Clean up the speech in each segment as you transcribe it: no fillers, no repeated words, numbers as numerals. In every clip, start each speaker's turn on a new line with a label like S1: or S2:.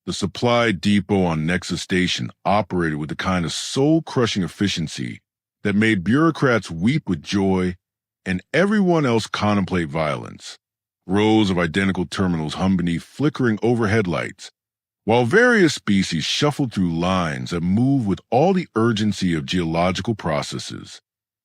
S1: The supply depot on Nexus Station operated with the kind of soul-crushing efficiency that made bureaucrats weep with joy and everyone else contemplate violence. Rows of identical terminals hum beneath flickering overhead lights, while various species shuffled through lines that move with all the urgency of geological processes.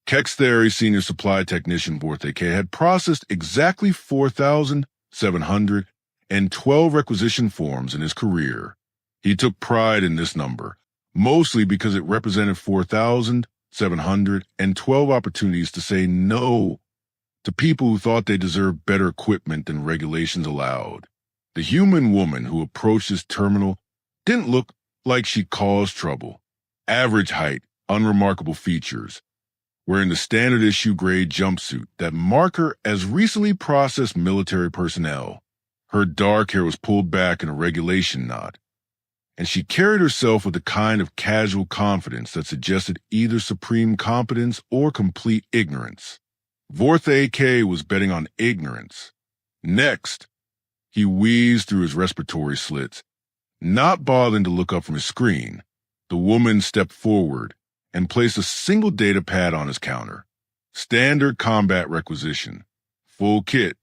S1: Kex Theory Senior Supply Technician Vorthe K had processed exactly 4,712 requisition forms in his career. He took pride in this number, mostly because it represented 4,712 opportunities to say no to people who thought they deserved better equipment than regulations allowed. The human woman who approached his terminal didn't look like she caused trouble. Average height, unremarkable features, wearing the standard issue gray jumpsuit that marked her as recently processed military personnel. Her dark hair was pulled back in a regulation knot, and she carried herself with a kind of casual confidence that suggested either supreme competence or complete ignorance. Vorthe K was betting on ignorance. Next, he wheezed through his respiratory slits, not bothering to look up from his screen. The woman stepped forward and placed a single data pad on his counter. Standard combat requisition. Full kit.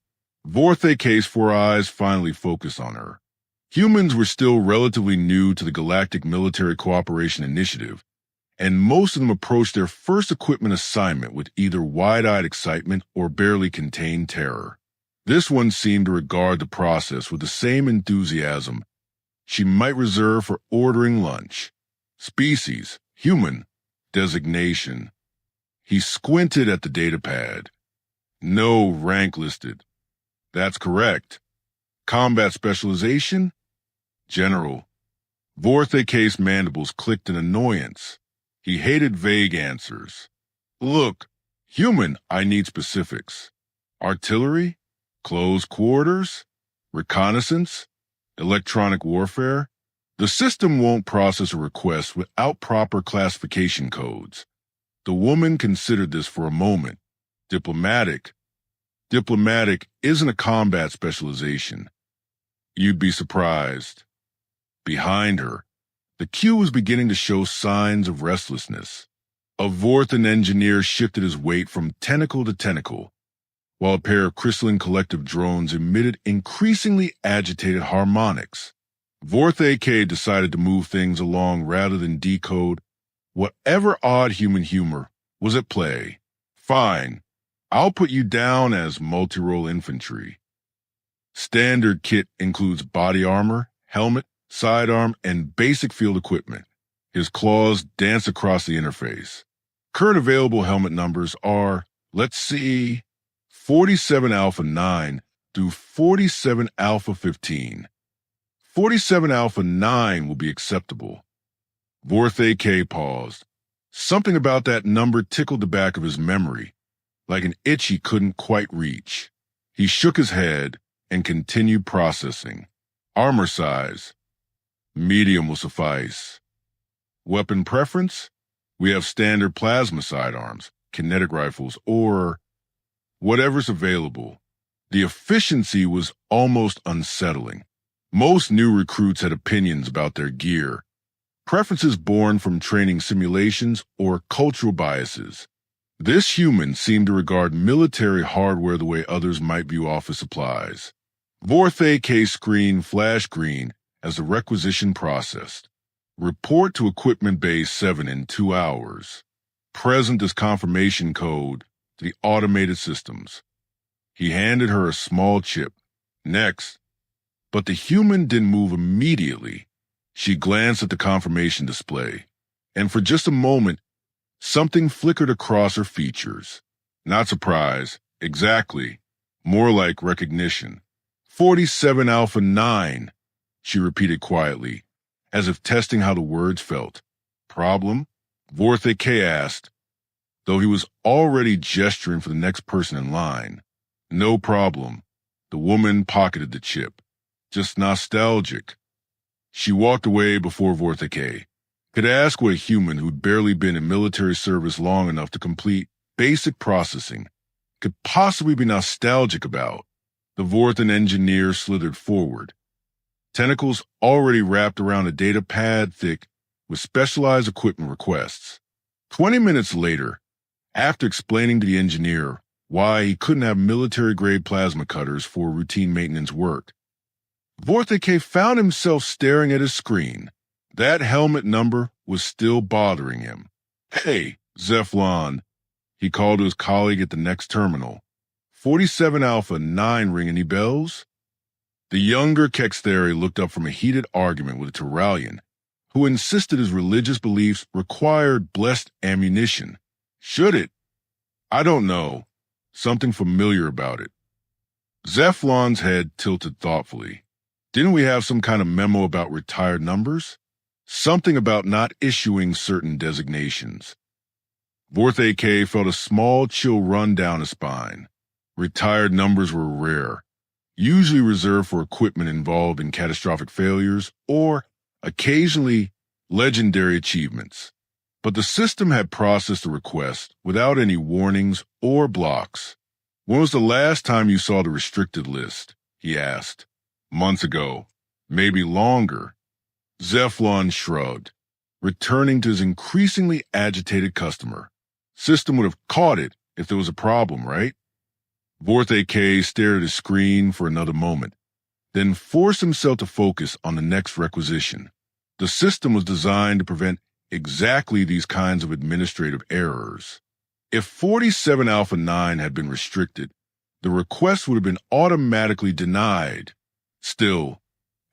S1: Vorthe K's 4 eyes finally focused on her. Humans were still relatively new to the Galactic Military Cooperation Initiative, and most of them approached their first equipment assignment with either wide-eyed excitement or barely contained terror. This one seemed to regard the process with the same enthusiasm she might reserve for ordering lunch. Species, human. Designation. He squinted at the datapad. No rank listed. That's correct. Combat specialization? General. Vorthe K's mandibles clicked in annoyance. He hated vague answers. Look, human, I need specifics. Artillery? Close quarters? Reconnaissance? Electronic warfare? The system won't process a request without proper classification codes. The woman considered this for a moment. Diplomatic. Diplomatic isn't a combat specialization. You'd be surprised. Behind her, the queue was beginning to show signs of restlessness. A Vorthan engineer shifted his weight from tentacle to tentacle, while a pair of crystalline collective drones emitted increasingly agitated harmonics. Vorthe K decided to move things along rather than decode whatever odd human humor was at play. Fine, I'll put you down as multi-role infantry. Standard kit includes body armor, helmet, sidearm, and basic field equipment. His claws dance across the interface. Current available helmet numbers are, let's see, 47 Alpha 9 through 47 Alpha 15. 47 Alpha 9 will be acceptable. Vorthe K paused. Something about that number tickled the back of his memory, like an itch he couldn't quite reach. He shook his head and continued processing. Armor size. Medium will suffice. Weapon preference? We have standard plasma sidearms, kinetic rifles, or whatever's available. The efficiency was almost unsettling. Most new recruits had opinions about their gear, preferences born from training simulations or cultural biases. This human seemed to regard military hardware the way others might view office supplies. Vorthe K screen flashed green as the requisition processed. Report to Equipment Bay 7 in 2 hours. Present as confirmation code to the automated systems. He handed her a small chip. Next. But the human didn't move immediately. She glanced at the confirmation display, and for just a moment, something flickered across her features. Not surprise, exactly. More like recognition. 47 Alpha 9, she repeated quietly, as if testing how the words felt. Problem? Vorthe K asked, though he was already gesturing for the next person in line. No problem. The woman pocketed the chip. Just nostalgic. She walked away before Vorthe K could ask what a human who'd barely been in military service long enough to complete basic processing could possibly be nostalgic about. The Vorthan engineer slithered forward. tentacles already wrapped around a data pad thick with specialized equipment requests. 20 minutes later, after explaining to the engineer why he couldn't have military-grade plasma cutters for routine maintenance work, Vorthake found himself staring at his screen. That helmet number was still bothering him. "Hey, Zeflon," he called to his colleague at the next terminal. 47 Alpha 9 ring any bells? The younger Kextheri looked up from a heated argument with a Turalian, who insisted his religious beliefs required blessed ammunition. "Should it? I don't know. Something familiar about it." Zeflon's head tilted thoughtfully. "Didn't we have some kind of memo about retired numbers? Something about not issuing certain designations." Vorthake felt a small chill run down his spine. Retired numbers were rare, usually reserved for equipment involved in catastrophic failures or, occasionally, legendary achievements. But the system had processed the request without any warnings or blocks. "When was the last time you saw the restricted list?" he asked. "Months ago. Maybe longer." Zeflon shrugged, returning to his increasingly agitated customer. "System would have caught it if there was a problem, right?" Vorthake stared at his screen for another moment, then forced himself to focus on the next requisition. The system was designed to prevent exactly these kinds of administrative errors. If 47 Alpha 9 had been restricted, the request would have been automatically denied. Still,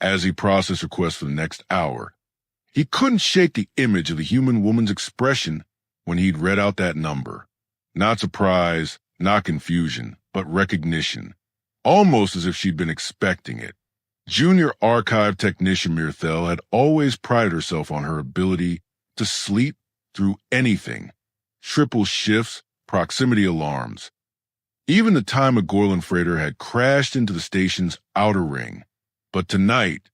S1: as he processed requests for the next hour, he couldn't shake the image of the human woman's expression when he'd read out that number. Not surprise, not confusion, but recognition, almost as if she'd been expecting it. Junior archive technician Mirthel had always prided herself on her ability to sleep through anything. Triple shifts, proximity alarms. Even the time a Gorlin freighter had crashed into the station's outer ring. But tonight,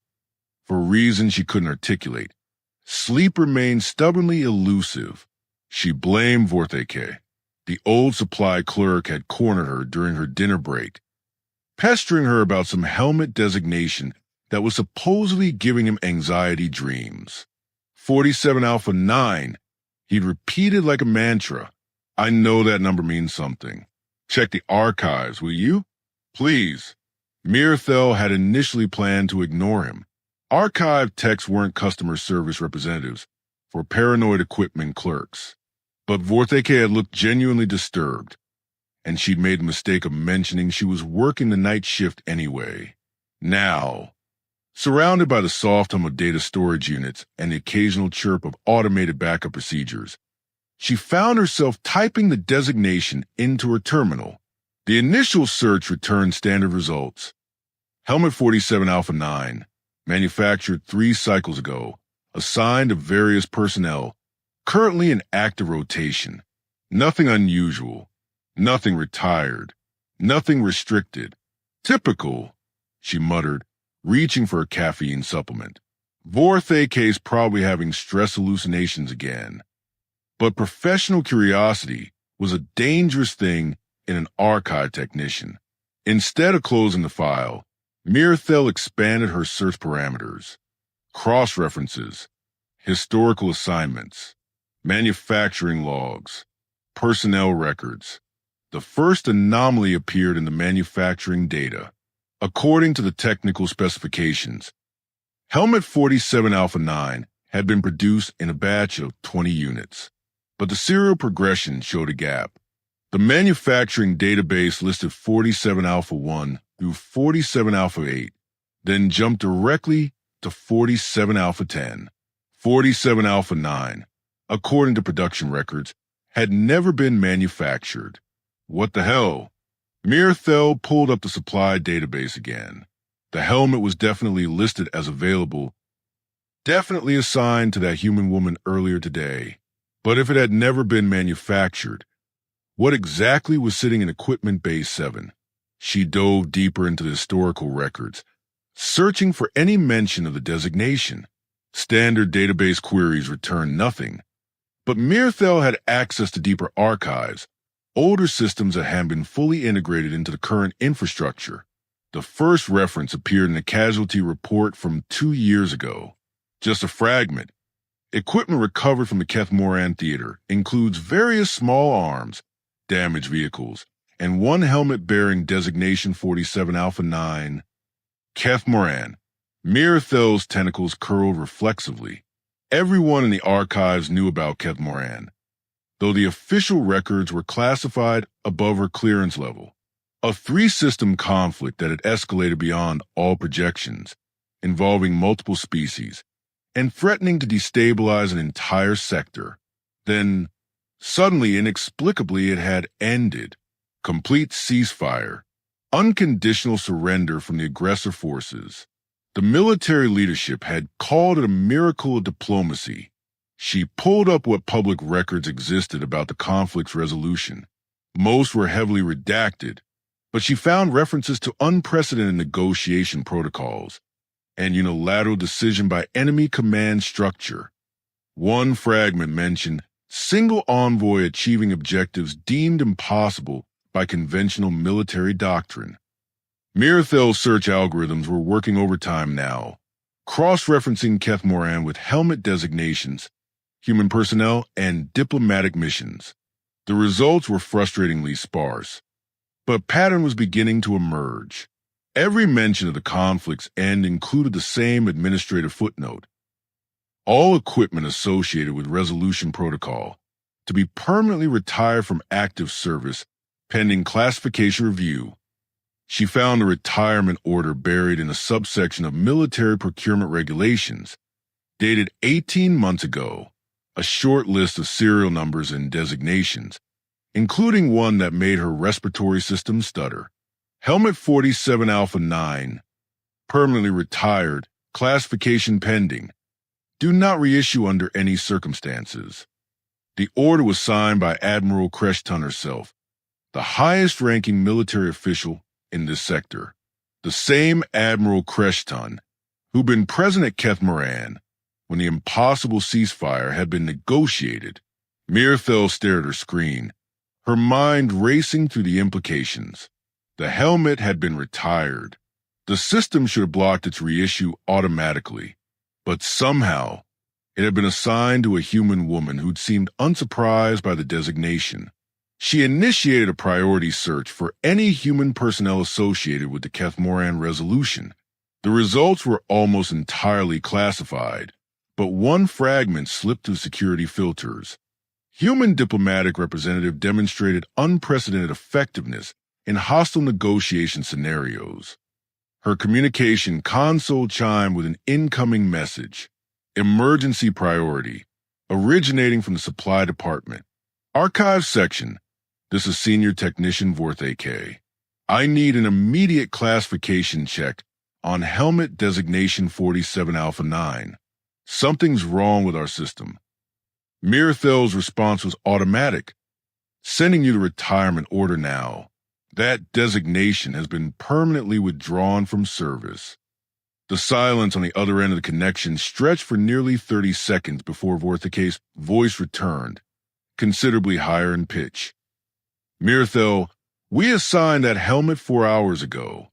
S1: for reasons she couldn't articulate, sleep remained stubbornly elusive. She blamed Vorthake. The old supply clerk had cornered her during her dinner break, pestering her about some helmet designation that was supposedly giving him anxiety dreams. 47 Alpha 9, he'd repeated like a mantra. "I know that number means something. Check the archives, will you? Please." Mirthel had initially planned to ignore him. Archive techs weren't customer service representatives for paranoid equipment clerks. But Vorthake had looked genuinely disturbed, and she'd made the mistake of mentioning she was working the night shift anyway. Now, surrounded by the soft hum of data storage units and the occasional chirp of automated backup procedures, she found herself typing the designation into her terminal. The initial search returned standard results. Helmet 47 Alpha 9, manufactured 3 cycles ago, assigned to various personnel, currently in active rotation. Nothing unusual, nothing retired, nothing restricted. Typical, she muttered, reaching for a caffeine supplement. Vorthake's probably having stress hallucinations again. But professional curiosity was a dangerous thing in an archive technician. Instead of closing the file, Mirthel expanded her search parameters. Cross-references, historical assignments, manufacturing logs, personnel records. The first anomaly appeared in the manufacturing data. According to the technical specifications, Helmet 47 Alpha 9 had been produced in a batch of 20 units, but the serial progression showed a gap. The manufacturing database listed 47 Alpha 1 through 47 Alpha 8, then jumped directly to 47 Alpha 10. 47 Alpha 9, according to production records, had never been manufactured. What the hell? Mirthel pulled up the supply database again. The helmet was definitely listed as available, definitely assigned to that human woman earlier today. But if it had never been manufactured, what exactly was sitting in Equipment Bay 7? She dove deeper into the historical records, searching for any mention of the designation. Standard database queries returned nothing. But Mirthel had access to deeper archives, older systems that had been fully integrated into the current infrastructure. The first reference appeared in a casualty report from 2 years ago. Just a fragment. Equipment recovered from the Keth Moran Theater includes various small arms, damaged vehicles, and one helmet bearing designation 47 Alpha 9. Keth Moran. Mirathel's tentacles curled reflexively. Everyone in the archives knew about Keth Moran, though the official records were classified above her clearance level. A three-system conflict that had escalated beyond all projections, involving multiple species, and threatening to destabilize an entire sector. Then, suddenly, inexplicably, it had ended. Complete ceasefire. Unconditional surrender from the aggressor forces. The military leadership had called it a miracle of diplomacy. She pulled up what public records existed about the conflict's resolution. Most were heavily redacted, but she found references to unprecedented negotiation protocols and unilateral decision by enemy command structure. One fragment mentioned single envoy achieving objectives deemed impossible by conventional military doctrine. Mirathel's search algorithms were working overtime now, cross-referencing Keth Moran with helmet designations, human personnel, and diplomatic missions. The results were frustratingly sparse, but a pattern was beginning to emerge. Every mention of the conflict's end included the same administrative footnote. All equipment associated with Resolution Protocol to be permanently retired from active service pending classification review. She found a retirement order buried in a subsection of military procurement regulations, dated 18 months ago, a short list of serial numbers and designations, including one that made her respiratory system stutter. Helmet 47 Alpha 9, permanently retired, classification pending. Do not reissue under any circumstances. The order was signed by Admiral Kreshton herself, the highest-ranking military official in this sector. The same Admiral Kreshton who'd been present at Keth Moran when the impossible ceasefire had been negotiated. Mirathel stared at her screen, her mind racing through the implications. The helmet had been retired. The system should have blocked its reissue automatically, but somehow it had been assigned to a human woman who'd seemed unsurprised by the designation. She initiated a priority search for any human personnel associated with the Keth Moran resolution. The results were almost entirely classified, but one fragment slipped through security filters. Human diplomatic representative demonstrated unprecedented effectiveness in hostile negotiation scenarios. Her communication console chimed with an incoming message. Emergency priority, originating from the supply department. Archives section. This is Senior Technician Vorthe K. I need an immediate classification check on helmet designation 47 Alpha 9. Something's wrong with our system. Mirathel's response was automatic. Sending you the retirement order now. That designation has been permanently withdrawn from service. The silence on the other end of the connection stretched for nearly 30 seconds before Vortheke's voice returned, considerably higher in pitch. Mirathel, we assigned that helmet 4 hours ago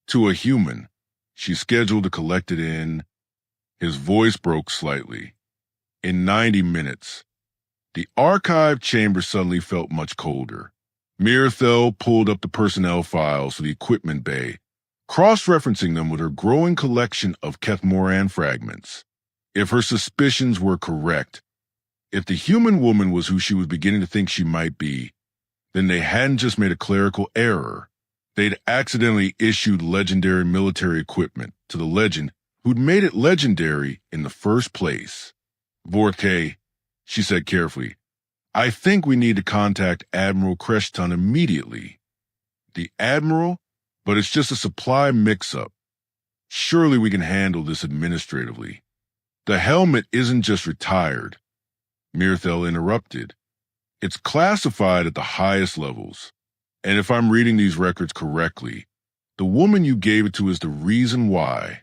S1: to a human. She's scheduled to collect it in... His voice broke slightly. In 90 minutes. The archive chamber suddenly felt much colder. Mirathel pulled up the personnel files for the equipment bay, cross-referencing them with her growing collection of Keth Moran fragments. If her suspicions were correct, if the human woman was who she was beginning to think she might be, then they hadn't just made a clerical error. They'd accidentally issued legendary military equipment to the legend who'd made it legendary in the first place. Vorthe, she said carefully, I think we need to contact Admiral Kreshton immediately. The Admiral? But it's just a supply mix-up. Surely we can handle this administratively. The helmet isn't just retired. Mirathel interrupted. It's classified at the highest levels. And if I'm reading these records correctly, the woman you gave it to is the reason why.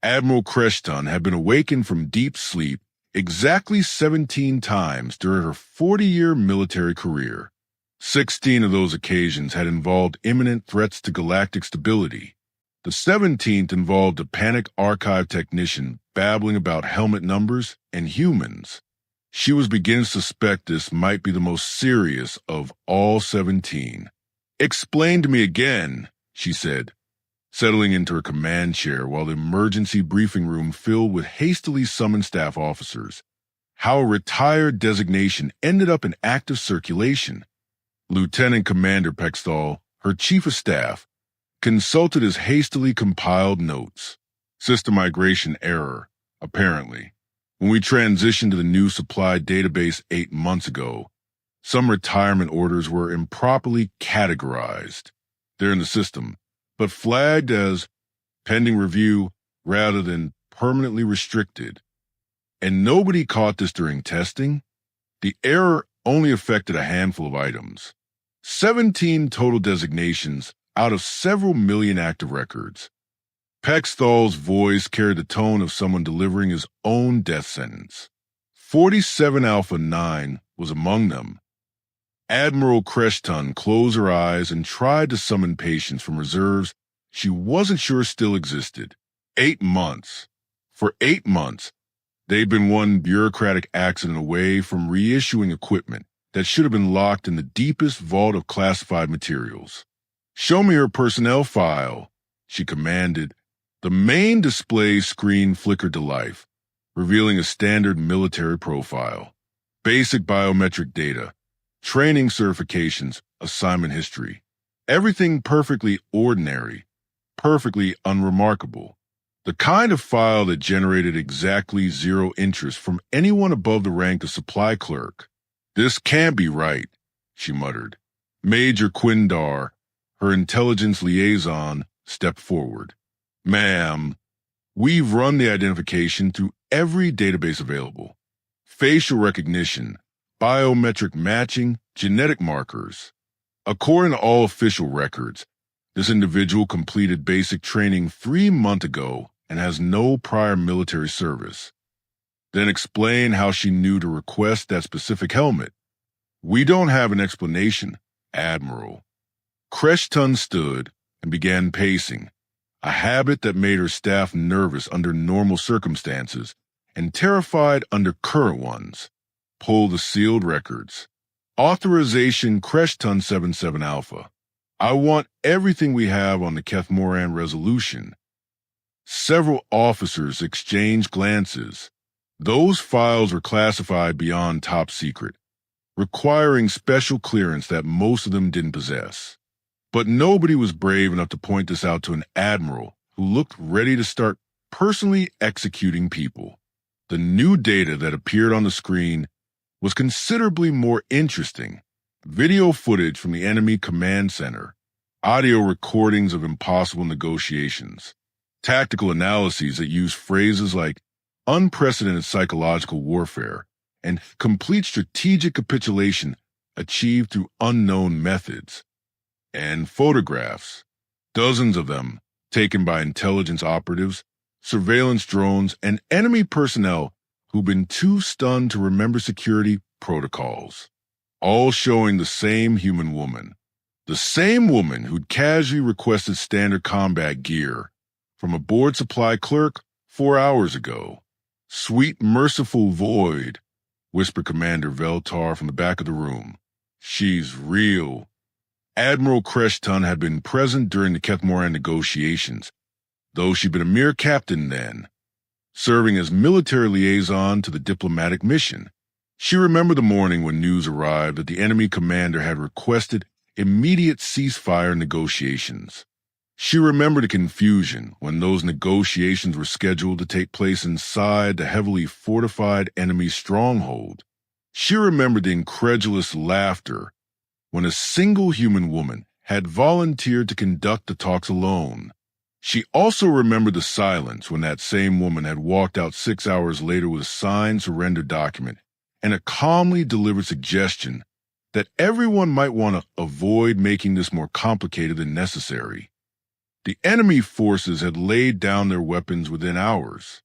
S1: Admiral Kreshton had been awakened from deep sleep exactly 17 times during her 40-year military career. 16 of those occasions had involved imminent threats to galactic stability. The 17th involved a panic archive technician babbling about helmet numbers and humans. She was beginning to suspect this might be the most serious of all 17. "Explain to me again," she said, settling into her command chair while the emergency briefing room filled with hastily summoned staff officers, how a retired designation ended up in active circulation. Lieutenant Commander Pexthal, her chief of staff, consulted his hastily compiled notes. "System migration error, apparently. When we transitioned to the new supply database 8 months ago, some retirement orders were improperly categorized. They're in the system, but flagged as pending review rather than permanently restricted. And nobody caught this during testing. The error only affected a handful of items. 17 total designations out of several million active records." Pexthal's voice carried the tone of someone delivering his own death sentence. 47 Alpha 9 was among them. Admiral Kreshton closed her eyes and tried to summon patience from reserves she wasn't sure still existed. 8 months. For 8 months, they'd been one bureaucratic accident away from reissuing equipment that should have been locked in the deepest vault of classified materials. "Show me her personnel file," she commanded. The main display screen flickered to life, revealing a standard military profile. Basic biometric data, training certifications, assignment history. Everything perfectly ordinary, perfectly unremarkable. The kind of file that generated exactly zero interest from anyone above the rank of supply clerk. "This can't be right," she muttered. Major Quindar, her intelligence liaison, stepped forward. "Ma'am, we've run the identification through every database available. Facial recognition, biometric matching, genetic markers. According to all official records, this individual completed basic training 3 months ago and has no prior military service." Then explain how she knew to request that specific helmet. "We don't have an explanation, Admiral." Kreshton stood and began pacing, a habit that made her staff nervous under normal circumstances and terrified under current ones. Pull the sealed records. "Authorization Kreshton 77 Alpha. I want everything we have on the Kethmoran resolution." Several officers exchanged glances. Those files were classified beyond top secret, requiring special clearance that most of them didn't possess. But nobody was brave enough to point this out to an admiral who looked ready to start personally executing people. The new data that appeared on the screen was considerably more interesting. Video footage from the enemy command center, audio recordings of impossible negotiations, tactical analyses that use phrases like unprecedented psychological warfare and complete strategic capitulation achieved through unknown methods, and photographs, dozens of them taken by intelligence operatives, surveillance drones, and enemy personnel who've been too stunned to remember security protocols, all showing the same human woman, the same woman who'd casually requested standard combat gear from a board supply clerk 4 hours ago. "Sweet merciful void," whispered Commander Veltar from the back of the room. "She's real." Admiral Kreshton had been present during the Kethmoran negotiations, though she'd been a mere captain then, serving as military liaison to the diplomatic mission. She remembered the morning when news arrived that the enemy commander had requested immediate ceasefire negotiations. She remembered the confusion when those negotiations were scheduled to take place inside the heavily fortified enemy stronghold. She remembered the incredulous laughter when a single human woman had volunteered to conduct the talks alone. She also remembered the silence when that same woman had walked out 6 hours later with a signed surrender document and a calmly delivered suggestion that everyone might want to avoid making this more complicated than necessary. The enemy forces had laid down their weapons within hours.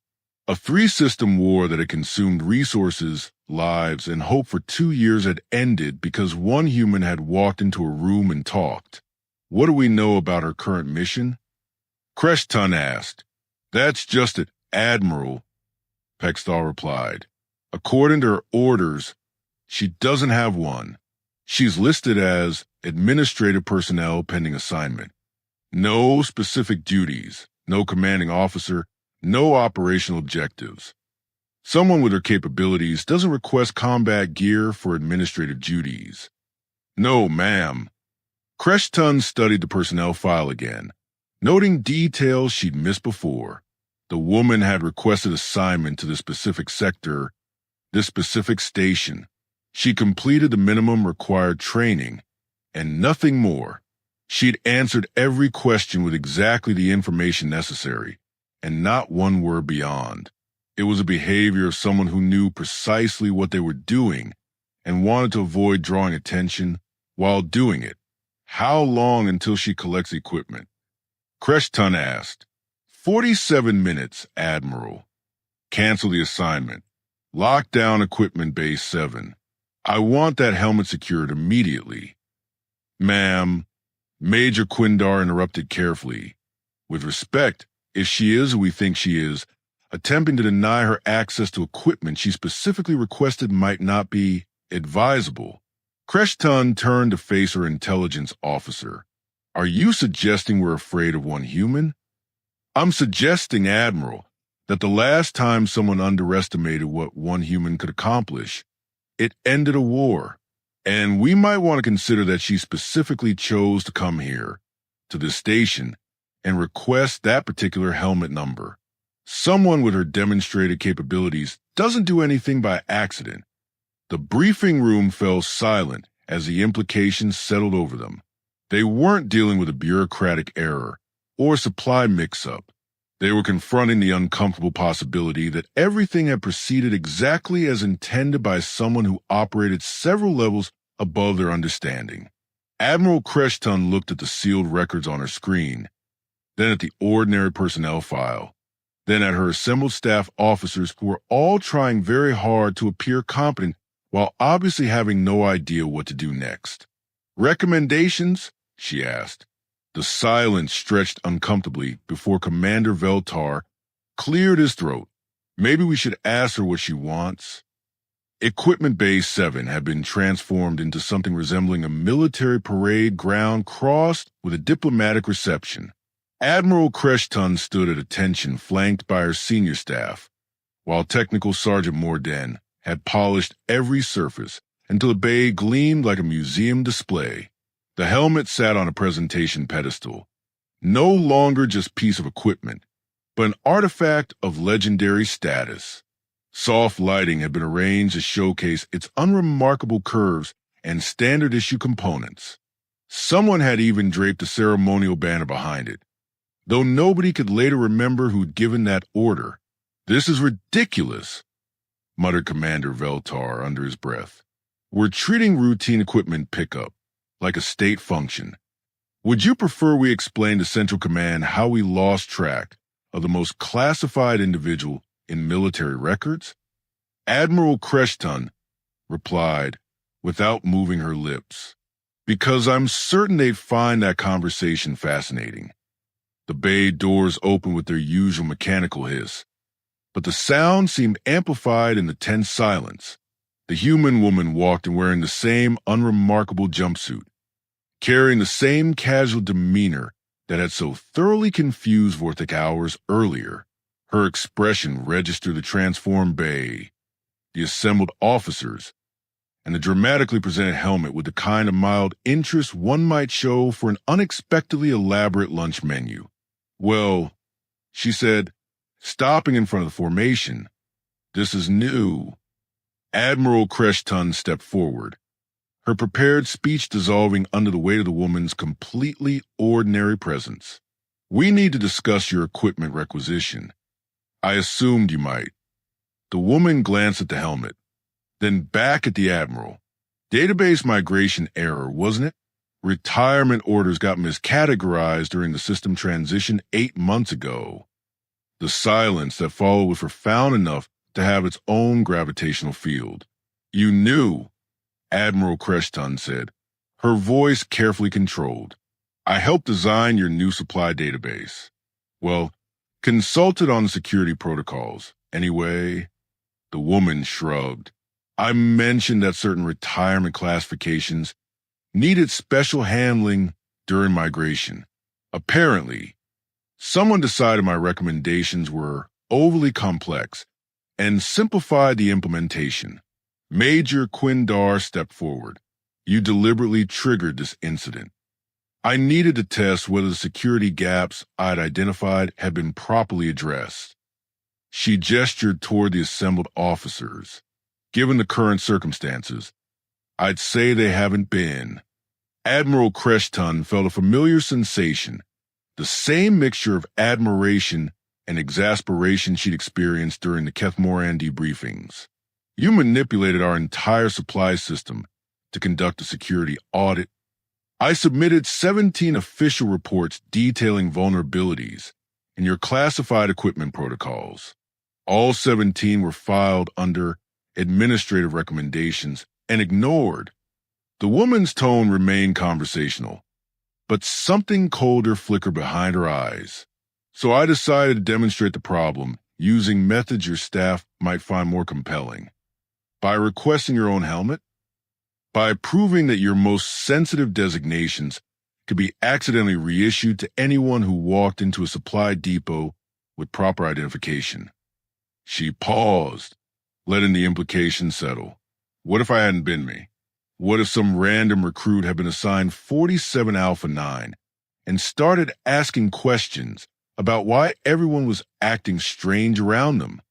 S1: A 3-system war that had consumed resources, lives, and hope for 2 years had ended because one human had walked into a room and talked. What do we know about her current mission? Creshton asked. That's just it, Admiral, Pexthal replied. According to her orders, she doesn't have one. She's listed as administrative personnel pending assignment. No specific duties, no commanding officer, no operational objectives. Someone with her capabilities doesn't request combat gear for administrative duties. No, ma'am. Creshton studied the personnel file again, noting details she'd missed before. The woman had requested assignment to the specific sector, this specific station. She completed the minimum required training, and nothing more. She'd answered every question with exactly the information necessary, and not one word beyond. It was a behavior of someone who knew precisely what they were doing and wanted to avoid drawing attention while doing it. How long until she collects equipment? Creshton asked. 47 minutes, Admiral. Cancel the assignment. Lock down Equipment Base 7. I want that helmet secured immediately. Ma'am, Major Quindar interrupted carefully. With respect, if she is who we think she is, attempting to deny her access to equipment she specifically requested might not be advisable. Creshton turned to face her intelligence officer. Are you suggesting we're afraid of one human? I'm suggesting, Admiral, that the last time someone underestimated what one human could accomplish, it ended a war. And we might want to consider that she specifically chose to come here, to this station, and request that particular helmet number. Someone with her demonstrated capabilities doesn't do anything by accident. The briefing room fell silent as the implications settled over them. They weren't dealing with a bureaucratic error or supply mix-up. They were confronting the uncomfortable possibility that everything had proceeded exactly as intended by someone who operated several levels above their understanding. Admiral Creshton looked at the sealed records on her screen, then at the ordinary personnel file, then at her assembled staff officers who were all trying very hard to appear competent while obviously having no idea what to do next. Recommendations? She asked. The silence stretched uncomfortably before Commander Veltar cleared his throat. Maybe we should ask her what she wants. Equipment Base 7 had been transformed into something resembling a military parade ground crossed with a diplomatic reception. Admiral Creshton stood at attention flanked by her senior staff, while Technical Sergeant Morden had polished every surface until the bay gleamed like a museum display. The helmet sat on a presentation pedestal, no longer just piece of equipment, but an artifact of legendary status. Soft lighting had been arranged to showcase its unremarkable curves and standard-issue components. Someone had even draped a ceremonial banner behind it, though nobody could later remember who'd given that order. This is ridiculous, muttered Commander Veltar under his breath. We're treating routine equipment pickup like a state function. Would you prefer we explain to Central Command how we lost track of the most classified individual in military records? Admiral Creshton replied without moving her lips, because I'm certain they'd find that conversation fascinating. The bay doors opened with their usual mechanical hiss, but the sound seemed amplified in the tense silence. The human woman walked in wearing the same unremarkable jumpsuit, carrying the same casual demeanor that had so thoroughly confused Vortic hours earlier. Her expression registered the transformed bay, the assembled officers, and the dramatically presented helmet with the kind of mild interest one might show for an unexpectedly elaborate lunch menu. Well, she said, stopping in front of the formation, this is new. Admiral Creshton stepped forward, her prepared speech dissolving under the weight of the woman's completely ordinary presence. We need to discuss your equipment requisition. I assumed you might. The woman glanced at the helmet, then back at the Admiral. Database migration error, wasn't it? Retirement orders got miscategorized during the system transition 8 months ago. The silence that followed was profound enough to have its own gravitational field. You knew, Admiral Creshton said, her voice carefully controlled. I helped design your new supply database. Well, consulted on the security protocols. Anyway, the woman shrugged. I mentioned that certain retirement classifications needed special handling during migration. Apparently, someone decided my recommendations were overly complex and simplified the implementation. Major Quindar stepped forward. You deliberately triggered this incident. I needed to test whether the security gaps I'd identified had been properly addressed. She gestured toward the assembled officers. Given the current circumstances, I'd say they haven't been. Admiral Creshton felt a familiar sensation, the same mixture of admiration and exasperation she'd experienced during the Kethmoran debriefings. You manipulated our entire supply system to conduct a security audit. I submitted 17 official reports detailing vulnerabilities in your classified equipment protocols. All 17 were filed under administrative recommendations and ignored. The woman's tone remained conversational, but something colder flickered behind her eyes. So I decided to demonstrate the problem using methods your staff might find more compelling. By requesting your own helmet, by proving that your most sensitive designations could be accidentally reissued to anyone who walked into a supply depot with proper identification. She paused, letting the implication settle. What if I hadn't been me? What if some random recruit had been assigned 47 Alpha 9 and started asking questions about why everyone was acting strange around them?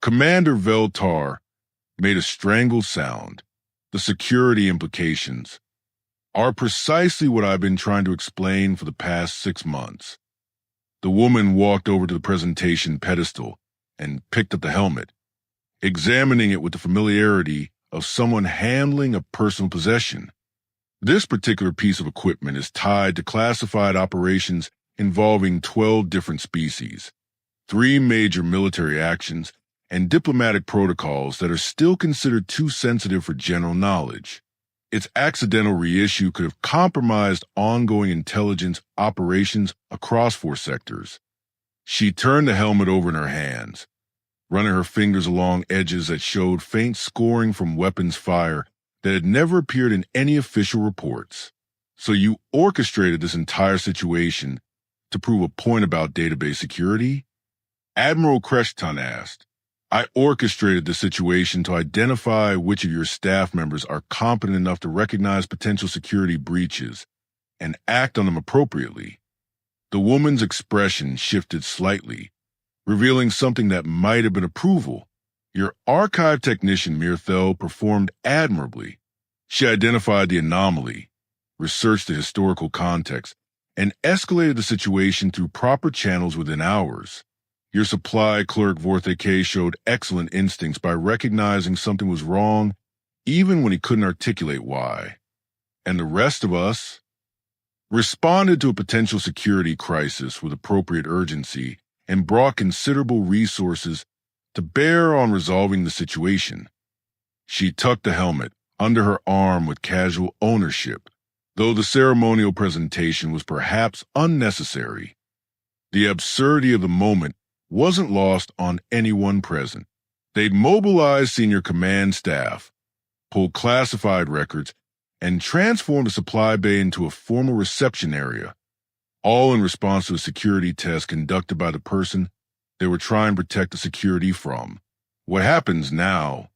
S1: Commander Veltar made a strangled sound. The security implications are precisely what I've been trying to explain for the past 6 months. The woman walked over to the presentation pedestal and picked up the helmet, examining it with the familiarity of someone handling a personal possession. This particular piece of equipment is tied to classified operations involving 12 different species, 3 major military actions, and diplomatic protocols that are still considered too sensitive for general knowledge. Its accidental reissue could have compromised ongoing intelligence operations across 4 sectors. She turned the helmet over in her hands, running her fingers along edges that showed faint scoring from weapons fire that had never appeared in any official reports. So you orchestrated this entire situation to prove a point about database security? Admiral Creshton asked. I orchestrated the situation to identify which of your staff members are competent enough to recognize potential security breaches and act on them appropriately. The woman's expression shifted slightly, revealing something that might have been approval. Your archive technician, Mirthel, performed admirably. She identified the anomaly, researched the historical context, and escalated the situation through proper channels within hours. Your supply clerk, Vortheke, showed excellent instincts by recognizing something was wrong, even when he couldn't articulate why. And the rest of us responded to a potential security crisis with appropriate urgency and brought considerable resources to bear on resolving the situation. She tucked the helmet under her arm with casual ownership, though the ceremonial presentation was perhaps unnecessary. The absurdity of the moment wasn't lost on anyone present. They'd mobilized senior command staff, pulled classified records, and transformed the supply bay into a formal reception area, all in response to a security test conducted by the person they were trying to protect the security from. What happens now?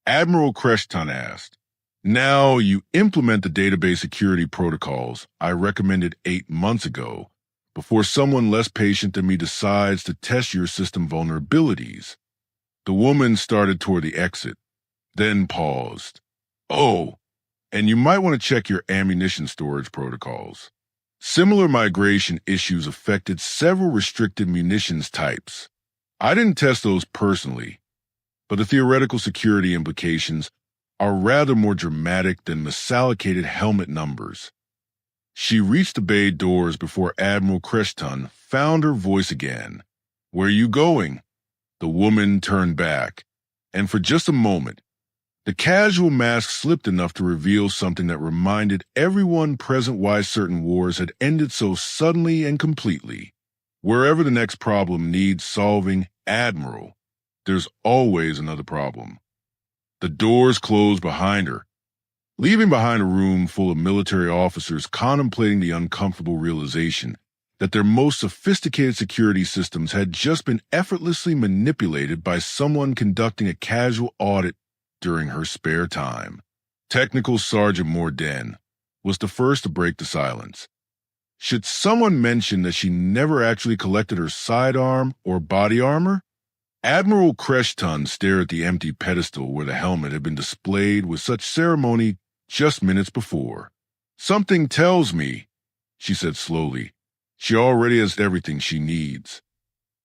S1: Admiral Creshton asked. Now you implement the database security protocols I recommended 8 months ago, before someone less patient than me decides to test your system vulnerabilities. The woman started toward the exit, then paused. Oh, and you might want to check your ammunition storage protocols. Similar migration issues affected several restricted munitions types. I didn't test those personally, but the theoretical security implications are rather more dramatic than misallocated helmet numbers. She reached the bay doors before Admiral Creshton found her voice again. Where are you going? The woman turned back, and for just a moment, the casual mask slipped enough to reveal something that reminded everyone present why certain wars had ended so suddenly and completely. Wherever the next problem needs solving, Admiral, there's always another problem. The doors closed behind her, leaving behind a room full of military officers contemplating the uncomfortable realization that their most sophisticated security systems had just been effortlessly manipulated by someone conducting a casual audit during her spare time. Technical Sergeant Morden was the first to break the silence. Should someone mention that she never actually collected her sidearm or body armor? Admiral Creshton stared at the empty pedestal where the helmet had been displayed with such ceremony just minutes before. Something tells me, she said slowly, she already has everything she needs.